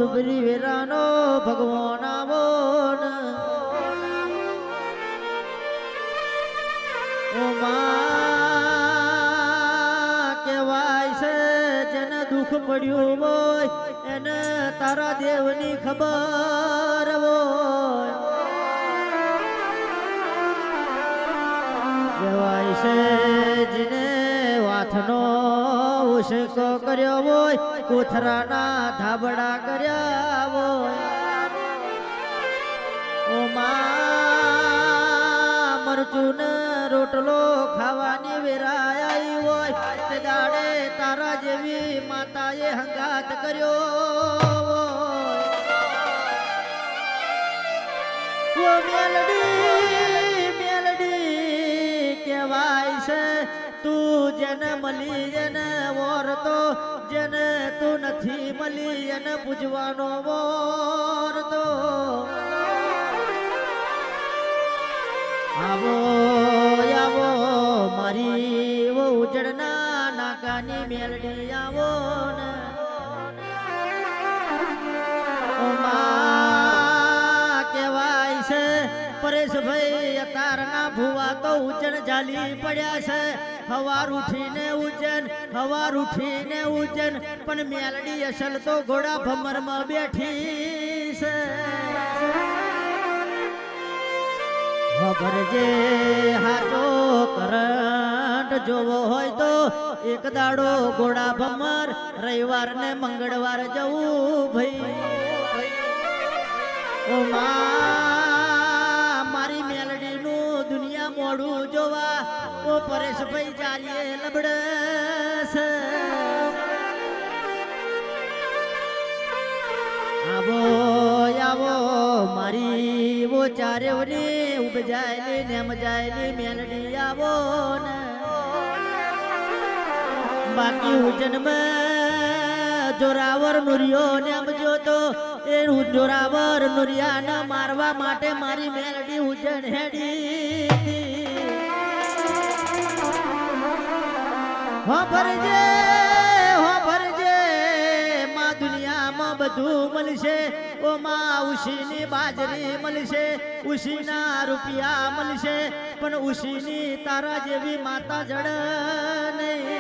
દુબરી વેરાનો ભગવાન આવો ને ઓ માં કહેવાય છે જેને દુઃખ પડ્યું હોય એને તારા દેવની ખબર હોય કહેવાય છે જેને વાથનો ઉશકો કર્યો હોય કોથરાના ધાબડા કર્યા હોય ઓ માં મરચું ને રોટલો ખાવાની વેરાય આવી હોય તે દાડે તારા જેવી માતાએ હંગાત કર્યો હોય મેલડી કહેવાય છે તું જેને મળી જેને વોરતો જેને તું નથી મળી એને પૂજવાનો વોરતો આવો આવો મારી વો ઉજળના નાકાની મેલડી આવો ને ઓ માં કહેવાય છે પરેશભાઈ અતારના ભુવા તો ઉજ્જૈન ઝાલી પડ્યા છે હવાર ઉઠીને ઉજ્જૈન પણ મેલડી અસલ તો ઘોડા ભમરમાં બેઠી છે ખબરજે હાચો કરંટ જોવો હોય તો એક દાડો ઘોડા ભમર રવિવાર ને મંગળવાર જવું ભાઈ ઓ મારી મેલડી નું દુનિયા મોડું જોવા ઓ પરેશભાઈ ચારીએ લબડસ આવો આવો મારી વો ચારેવની ઉપજાયેલી નેમ જાયેલી મેલડી આવો ને બાકી ઉજ્જૈનમાં જોરાવર નુરિયો નેમ જોતો એ જોરાવર નુરિયાને મારવા માટે મારી મેલડી ઉજ્જૈન હેડી હો ભરજે માં દુનિયામાં બધું મળશે ઓ માં ઉશીની બાજરી મળશે ઉશીના રૂપિયા મળશે પણ ઉશીની તારા જેવી માતા જડ નહીં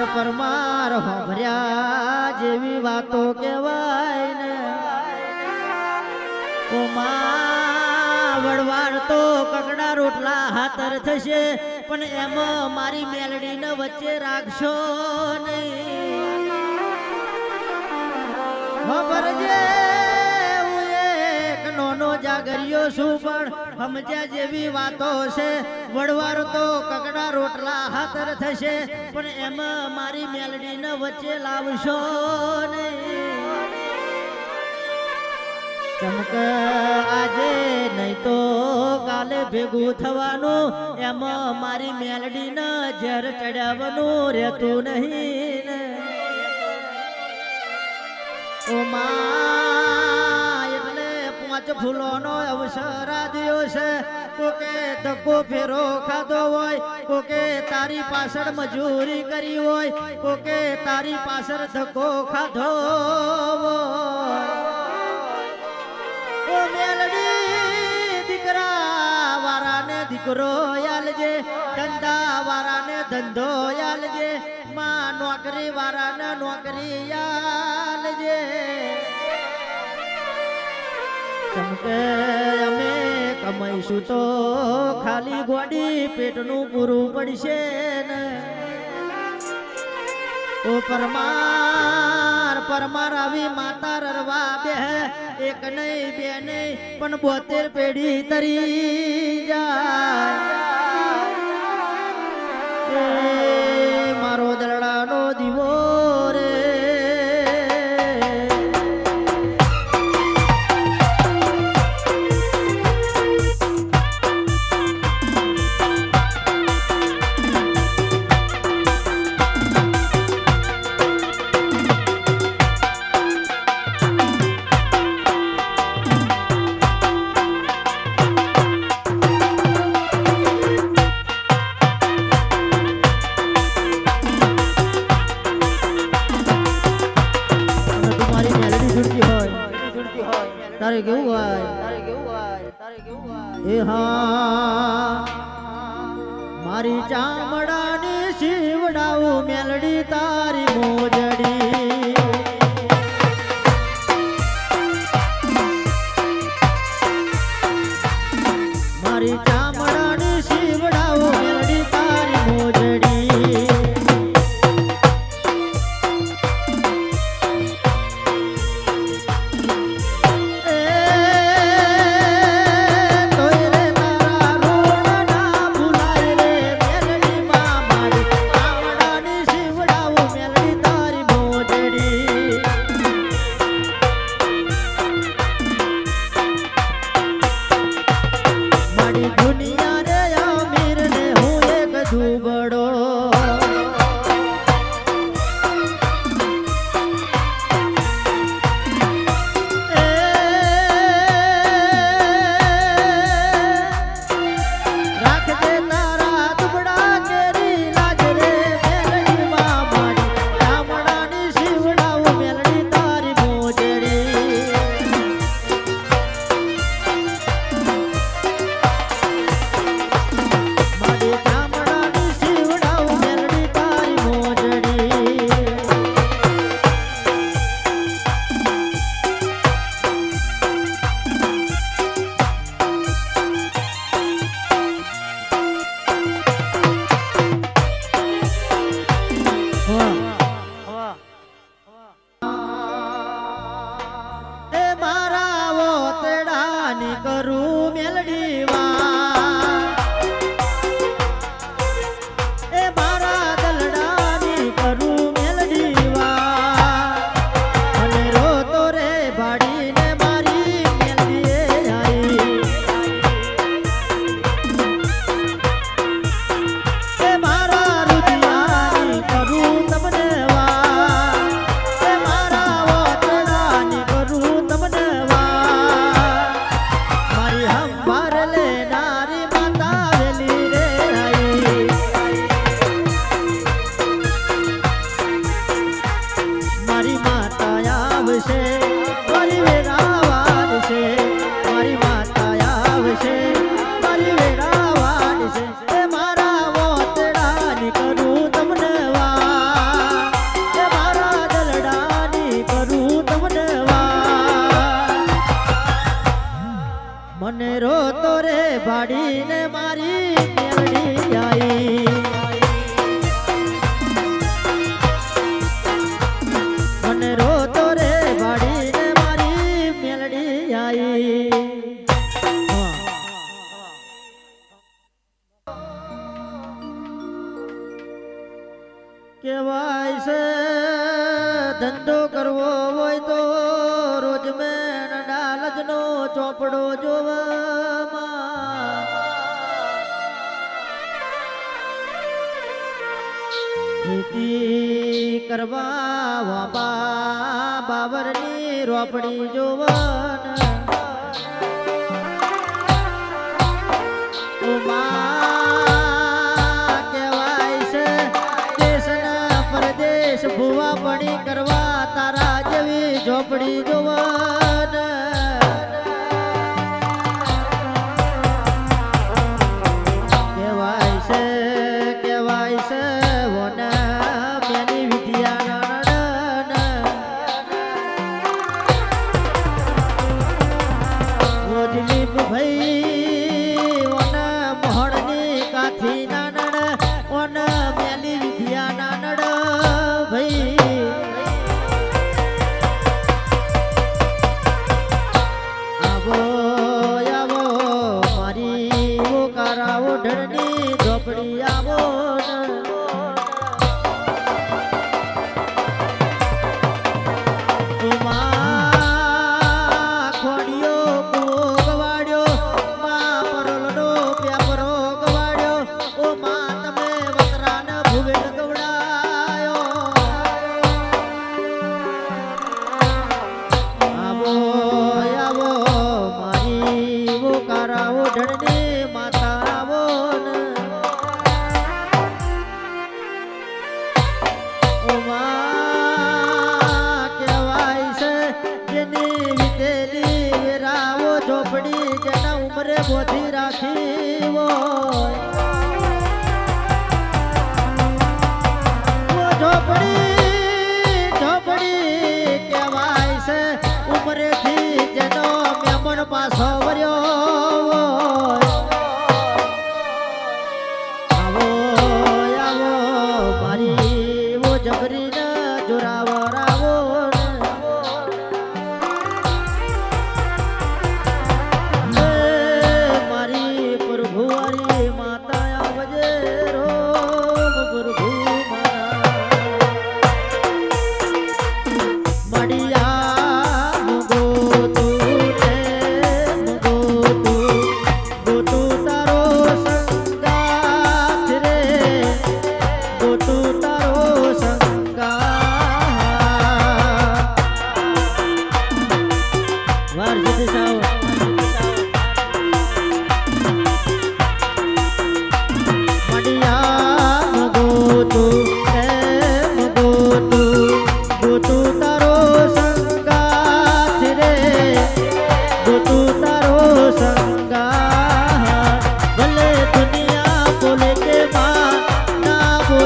પરમાર હોભર્યા જેવી વાતો કહેવાય ને ઓ માં વડવાડ તો કકડા રોટલા હાથર થશે પણ એમાં મારી મેલડીને વચ્ચે રાખશો નહીં ખબર છે હું એક નાનો જાગરિયો છું પણ સમજ્યા જેવી વાતો છે વડવાર તો કકડા રોટલા હાથર થશે પણ એમાં મારી મેલડીને વચ્ચે લાવશો નહીં ચમક આજે નહીં તો કાલે ભેગું થવાનું એમાં મારી મેલડીને ઝેર ચડાવવાનું રહેતું નહીં ને ઓ માં એટલે 5 ફૂલોનો અવસર આદ્યો છે કોકે ધક્કો ફેરો ખાધો હોય કોકે તારી પાછળ મજૂરી કરી હોય કોકે તારી પાછળ ધક્કો ખાધો હોય ઓ મેલડી દીકરા વારાને દીકરો યાલજે ધંધા વારાને ધંધો યાલજે માં નોકરી વારાને નોકરી યાલજે ચમકે અમે કમાઈશું તો ખાલી ગોડી પેટનું પૂરું પડશે ને ઓ પરમાર આવી માતા રરવા બે એક નહીં બે નહીં પણ 72 પેઢી તરી જાય મારો દરડાનો દીવો રે હા મારી ચામડાની શિવડાવું મેલડી તારી મોજડી મારી ચામડાની શિવડાવું મેલડી તારી મોજડી દુનિયા રે અમીર ને હું એક દુબળો રાખજે તારા દુબળા કેરી લાજ રે મેલડી માં મારી ચામડાની શિવડાવું મેલડી તારી મોજડી કરું મેલડી એ મારા દલડાની કરું મેલડી અને રોતો રે ભાડીને મારી મેલડીએ આવી એ મારા રુદિયાની કરું તમને એ મારા વતડાની કરું તમને મારી માતા આવશે મારી વેરાવાન છે મારી માતા આવશે મારી વેરાવાન છે એ મારા વતડાની કરું તમને એ મારા દલડાની કરું તમને મને રોતો રે ભાડીને મારી મેલડી આવી મને રોતો રે ભાડીને મારી મેલડી આવી કેવાય છે ધંધો કરવો હોય તો રોજ મેં ડાલજનો ચોપડો જોવામાં ખેતી કરવા વાપા બાબરની રોપડી જોવન કેવાય છે દેશના પરદેશ ભૂવા પણી કરવા તારા જેવી ઝોપડી જોવન કેવાય છે ભાઈ ઓના મોહણની કાથી નાનડ ઓના મેલી વિદ્યા નાનડ ભાઈ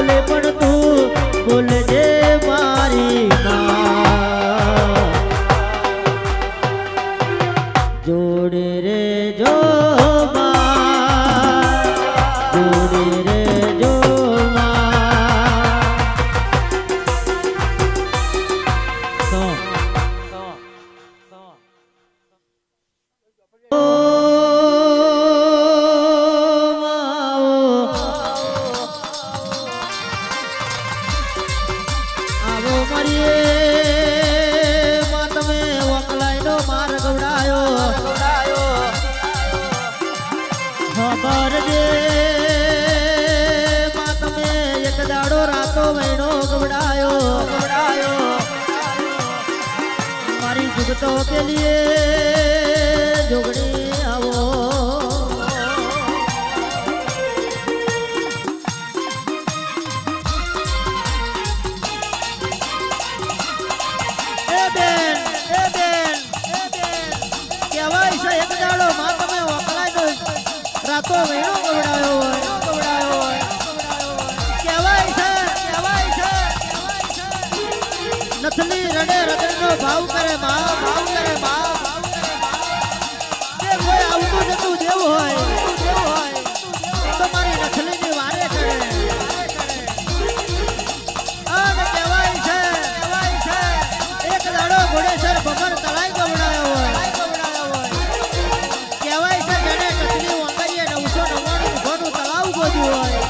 બોલે પણ તું બોલજે મારી માં જોડે રે જો માં જોડે રે જો ખબર દે માં તમે એક દાડો રાતો મહિનો ગવડાયો મારી જુગતો કે લીએ જોગણી આવો એ બેન કહેવાય છે એક દાડો માં તમે વકલાઈ દો રાતો મહિનો ગવડાયો હોય કહેવાય છે નથલી રડે રગડનો ભાવ કરે માં તે કોઈ આવતું જતું દેવું હોય તો મારી નથલીની વારે ચડે અને કહેવાય છે એક દાડો ઘોડેસર ભમર તળાઈ ગવડાયો હોય કહેવાય છે જેને નથલી વાંગરીએ 999 ઘોડું તળાવ ગોદ્યું હોય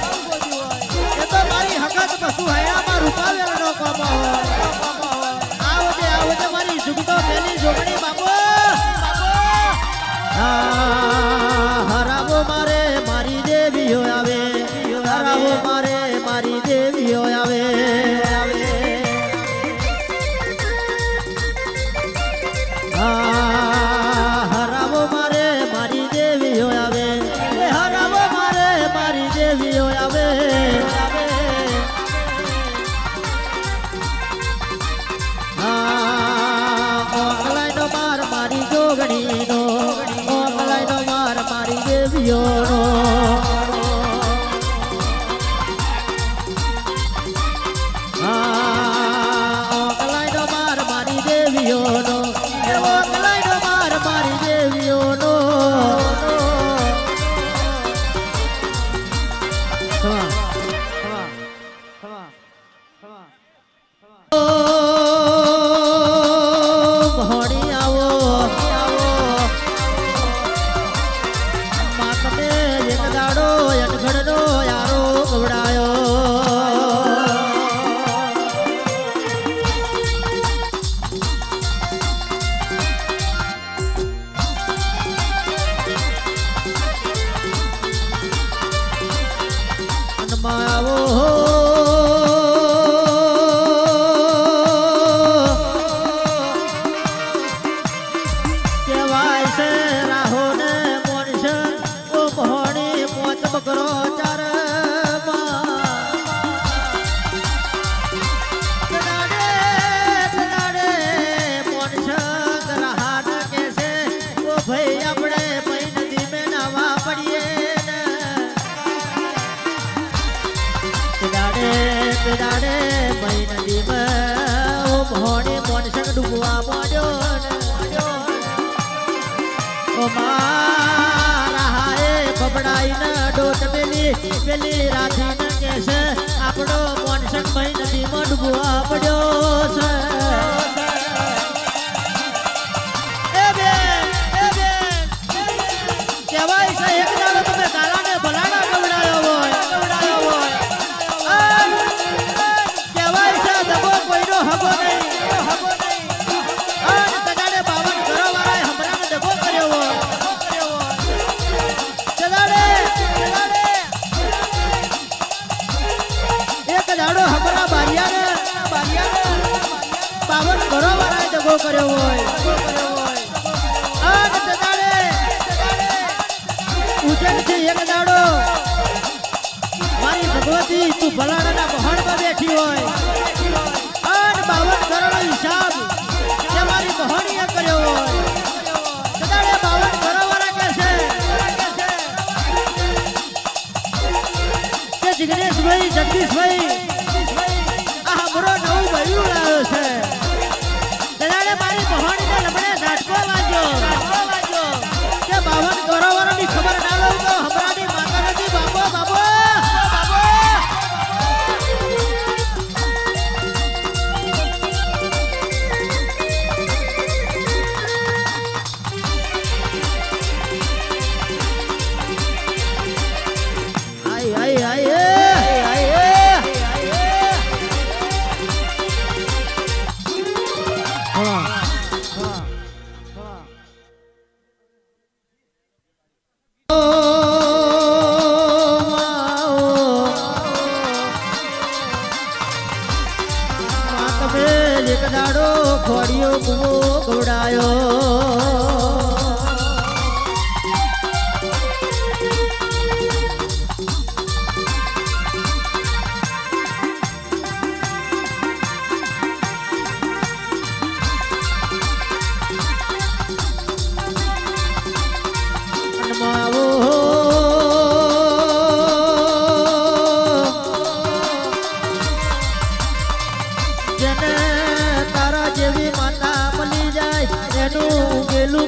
એ તો મારી હકત પશુ હૈયામાં રૂપાવેલ નો કોમો હોય આવજે મારી જુગતો પેલી જોગણી બાપો હરાવો મારે મારી દેવીઓ આવે હરાવો મારે મારી દેવીઓ આવે હરાવો મારે મારી દેવીઓ આવે હરાવો મારે મારી દેવીઓ આવે ઓકલાઈનો માર મારી જોગણીનો ઓકલાઈનો માર મારી દેવીઓનો ઓકલાઈનો માર મારી દેવીઓનો ઓકલાઈનો માર મારી દેવીઓનો ડૂબવા માંડ્યો ઓ મારા હાએ બબડાઈને ડોટ પેલી રાધીને કહેશે આપણો મોનસન ભાઈ નદીમાં ડૂબવા પડ્યો છે એ બેન કહેવાય છે એક દાડો તમે ગાલાને ભલાડા ગવડાયો હોય કહેવાય છે દબો કોઈનો હગો નહીં કર્યો હોય અને તદાડે ઉજન છે એક દાડો મારી ભગવતી તું ભલાડાના બહાડમાં બેઠી હોય અને 52 કરોડનો હિસાબ કે મારી બહાણીએ કર્યો હોય તદાડે 52 કરોડવાળા કે છે કે જિગ્નેશભાઈ જગદીશ જગદીશભાઈ આ હમરો નવું બૈરું લાવ્યો છે દાદાને મારી પહોણીને લમણે ઝાટકો વાગ્યો કે 52 ગોરાવાળાની ખબર ના લઉં તો હમરાની માતા નથી બાપો બાપો એક દાડો ખોડિયો કુવો ગોડાયો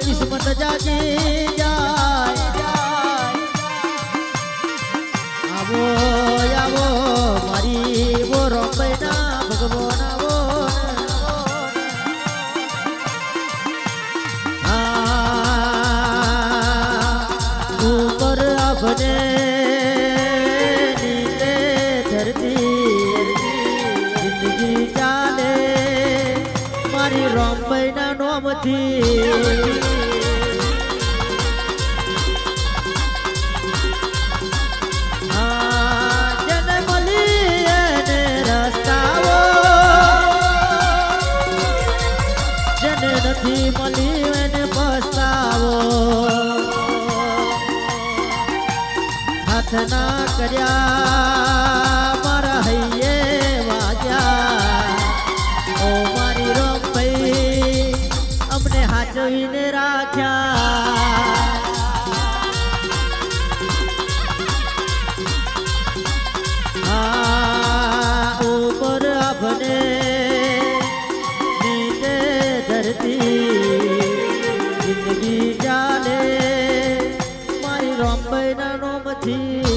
કિસ્મત જાગી જાય આવો આવો મારી વો રોંબઈના ભગવાન આવો ઉપર આભને નીચે ધરતી જિંદગી ચાલે મારી રોંબઈના નોમથી નથી મળી એને પસ્તાવો હાથ ના કર્યા મારા હૈયે વાગ્યા ઓ મારી રોંબઈ અમને હાચવીને રાખ્યા ઉપર આભને જિંદગી ચાલે મારી રોંબઈના નોમથી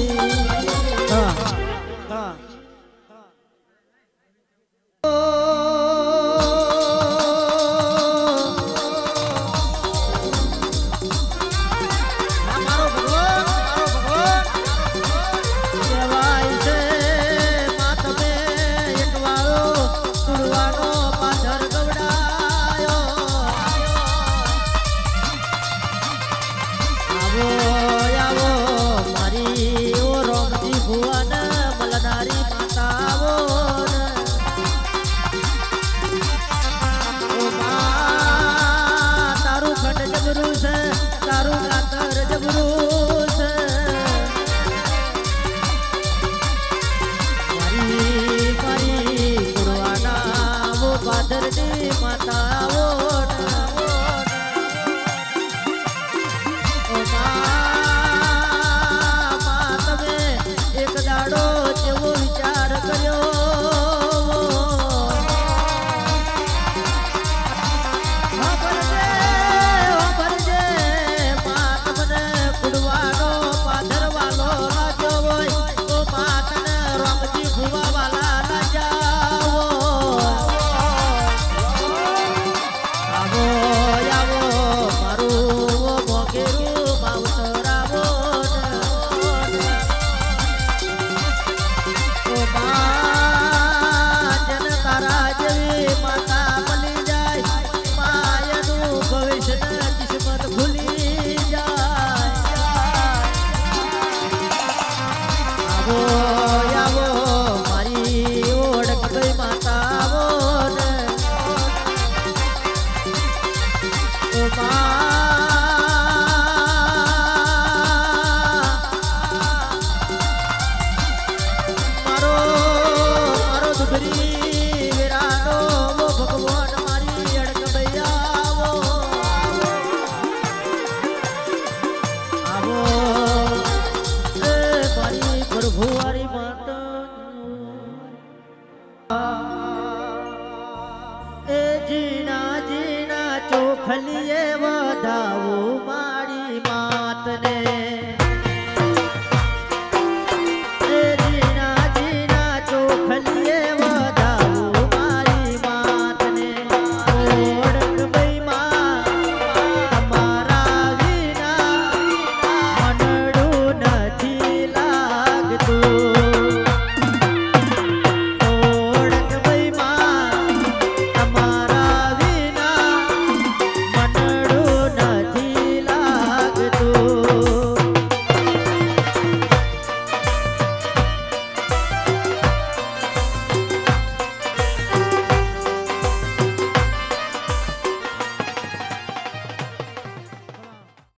ભુવારી માતા ખલીએ